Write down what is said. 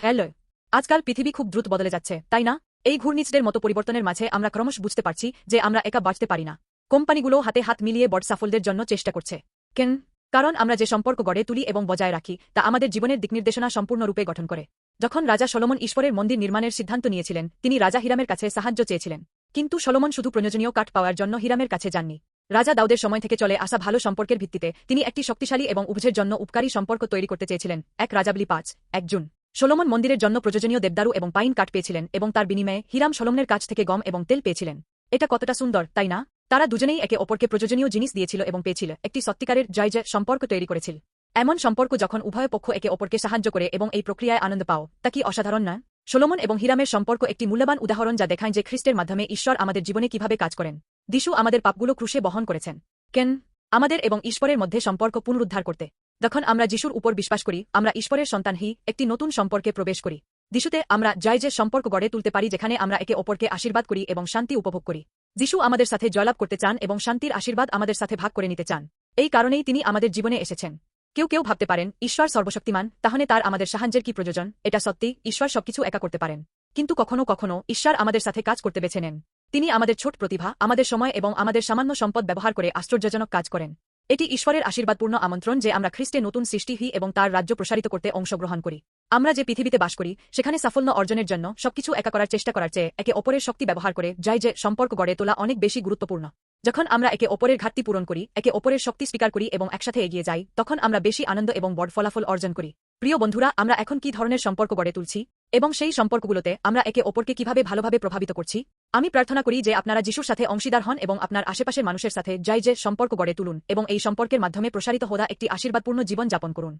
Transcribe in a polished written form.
Hello, আজকাল পৃথিবী খুব দ্রুত বদলে যাচ্ছে, তাই না? এই ঘূর্ণিঝড়ের মতো পরিবর্তনের মাঝে আমরা ক্রমশ বুঝতে পারছি যে আমরা একা বাঁচতে পারি না। কোম্পানিগুলো হাতে হাত মিলিয়ে বড় সাফল্যের জন্য চেষ্টা করছে। কেন? কারণ আমরা যে সম্পর্ক গড়ে তুলি এবং বজায় রাখি তা আমাদের জীবনের দিকনির্দেশনা সম্পূর্ণরূপে গঠন করে। যখন রাজা সলোমন ঈশ্বরের মন্দির নির্মাণের সিদ্ধান্ত নিয়েছিলেন, তিনি রাজা হিরামের কাছে সাহায্য চেয়েছিলেন। কিন্তু সলোমন শুধু প্রয়োজনীয় কাঠ পাওয়ার জন্য হিরামের কাছে যাননি। রাজা দাউদের সময় থেকে চলে আসা ভালো সম্পর্কের ভিত্তিতে তিনি একটি শক্তিশালী এবং উভয়ের জন্য উপকারী সম্পর্ক তৈরি করতে চেয়েছিলেন। 1 রাজাবলী 5:1 জুন। সলোমন মন্দিরের জন্য প্রয়োজনীয় দেবদারু এবং পাইন কাঠ পেয়েছিলেন এবং তার বিনিময়ে হিরাম সলোমনের কাছ থেকে গম এবং তেল পেয়েছিলেন। এটা কতটা সুন্দর, তাই না? তারা দুজনেই একে অপরকে প্রয়োজনীয় জিনিস দিয়েছিল এবং পেয়েছিল, একটি সত্যিকারের জয় জয় সম্পর্ক তৈরি করেছিল। এমন সম্পর্ক যখন উভয় পক্ষ একে অপরকে সাহায্য করে এবং এই প্রক্রিয়ায় আনন্দ পাও, তা কি অসাধারণ না? সলোমন এবং হিরামের সম্পর্ক একটি মূল্যবান উদাহরণ যা দেখায় যে খ্রিস্টের মাধ্যমে ঈশ্বর আমাদের জীবনে কিভাবে কাজ করেন। যিশু আমাদের পাপগুলো ক্রুশে বহন করেছেন। কেন? আমাদের এবং ঈশ্বরের মধ্যে সম্পর্ক পুনরুদ্ধার করতে। যখন আমরা যিশুর উপর বিশ্বাস করি, আমরা ঈশ্বরের সন্তান হই, একটি নতুন সম্পর্কে প্রবেশ করি। যিশুতে আমরা জয় যে সম্পর্ক গড়ে তুলতে পারি যেখানে আমরা একে অপরকে আশীর্বাদ করি এবং শান্তি উপভোগ করি। যিশু আমাদের সাথে জয়লাভ করতে চান এবং শান্তির আশীর্বাদ আমাদের সাথে ভাগ করে নিতে চান। এই কারণেই তিনি আমাদের জীবনে এসেছেন। কেউ কেউ ভাবতে পারেন ঈশ্বর সর্বশক্তিমান, তাহলে তার আমাদের সাহায্যের কি প্রয়োজন? এটা সত্যি, ঈশ্বর সবকিছু একা করতে পারেন। কিন্তু কখনো কখনো ঈশ্বর আমাদের সাথে কাজ করতে বেছে নেন। তিনি আমাদের ছোট প্রতিভা, আমাদের সময় এবং আমাদের সামান্য সম্পদ ব্যবহার করে আশ্চর্যজনক কাজ করেন। এটি ঈশ্বরের আশীর্বাদপূর্ণ আমন্ত্রণ যে আমরা খ্রিস্টে নতুন সৃষ্টি হই এবং তার রাজ্য প্রসারিত করতে অংশগ্রহণ করি। আমরা যে পৃথিবীতে বাস করি সেখানে সাফল্য অর্জনের জন্য সবকিছু একা করার চেষ্টা করার চেয়ে একে অপরের শক্তি ব্যবহার করে জয় যে সম্পর্ক গড়ে তোলা অনেক বেশি গুরুত্বপূর্ণ। যখন আমরা একে অপরের ঘাটতি পূরণ করি, একে অপরের শক্তি স্বীকার করি এবং একসাথে এগিয়ে যাই, তখন আমরা বেশি আনন্দ এবং বড় ফলাফল অর্জন করি। প্রিয় বন্ধুরা, আমরা এখন কি ধরনের সম্পর্ক গড়ে তুলছি এবং সেই সম্পর্কগুলোতে আমরা একে অপরকে কিভাবে ভালোভাবে প্রভাবিত করছি? আমি প্রার্থনা করি যে আপনারা যিশুর সাথে অংশীদার হন এবং আপনার আশেপাশের মানুষের সাথে জয় যে সম্পর্ক গড়ে তুলুন এবং এই সম্পর্কের মাধ্যমে প্রসারিত হওয়া একটি আশীর্বাদপূর্ণ জীবন যাপন করুন।